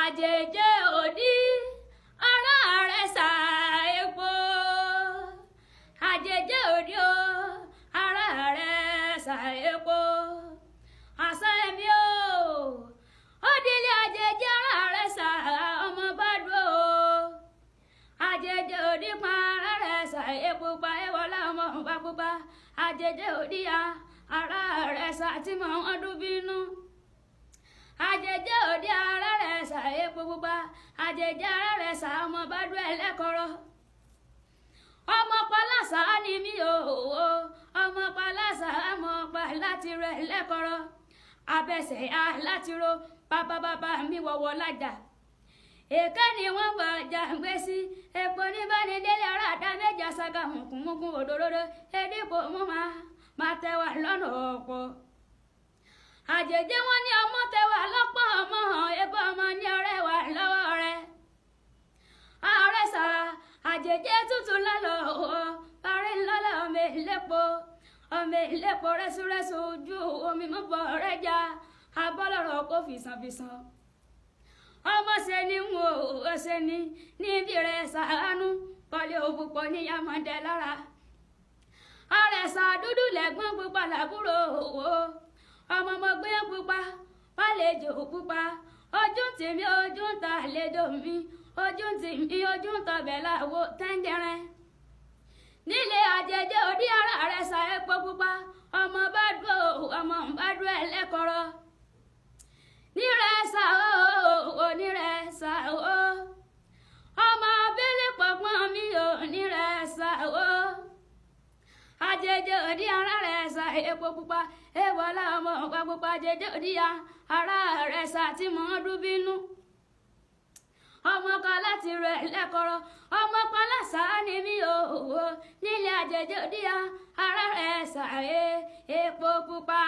àjèjì òdì ara rẹ̀ ṣà epo àjèjì òdì o ara rẹ̀ ṣà epo àṣà ẹ̀mí o òdìlé àjèjì ara rẹ̀ ṣà ọmọ bá dúró àjèjì òdì pa ara rẹ̀ ṣà epo pa ẹwọlá ọmọ bá pupa àjèjì òdì ara rẹ̀ ṣà tí mò ń dún bínú. Àjèjì òdì ara rẹ̀ ṣà epo pupa àjèjì ara rẹ̀ ṣà ọmọ bá dún ẹlẹ́kọ̀rọ̀ ọmọ pálásà ni mí o ọmọ pálásà mọ̀ pa láti rẹ̀ lẹ́kọ̀rọ̀ abẹ́sẹ̀ á láti ro bàbá mi wọ̀wọ̀ lájà èké ni wọ́n gbọ́ jàǹgbé sí epo níbánidélé ara àdá méjà ṣàgà mùkùmùkù òdòdó edípò mú máa tẹwà lọ́nà ọ̀pọ̀ àjèjì wọn ní ọmọ tẹwà lọ́pọ̀ ọmọ hàn ebó ọmọ ní ọ̀rẹ́ wà lọ́wọ́ rẹ̀ ààrẹ ṣà àjèjì tútù lọ́lọ́ parí lọ́lọ́ ọmọ ìlépo rẹ́súrẹ́sù ojú omi mọ́bọ̀ rẹ̀ já abọ́lọ́rọ̀ kó fìsànfìsàn ọmọ ṣe ni ń wo ṣe ni níbi rẹ̀ ṣàánú kọ́lé òpùpọ̀ níyàmọ̀dé lára ààrẹ ṣà dúdú lẹ́gbọ́n pupa làbúrò ọmọ gbé pupa pálejò pupa ojú tèmi ojú ń ta àlejò mi ojú tèmi ojú ń tọbẹ̀ láwo tẹ́ńgẹ̀rẹ́ nílé àjèjì òdì ara rẹ̀ ṣà epo pupa ọmọ bá dúró ẹlẹ́kọ̀rọ̀ nírẹ̀ ṣà ó nírẹ̀ ṣà ó ọmọ abẹ́lẹ̀ pọ̀gbọ́n mi ò nírẹ̀ ṣà ó àjèjì òdì ara rẹ̀ ṣà epo pupa ewọlá ọmọ ọ̀pá pupa àjèjì òdì ara rẹ̀ ṣà tí mò ń dún bínú ọmọ kan láti rẹ̀ lẹ́kọ̀rọ̀ ọmọ kan lásà ni mí o nílé àjèjì òdì ara rẹ̀ ṣà epo pupa.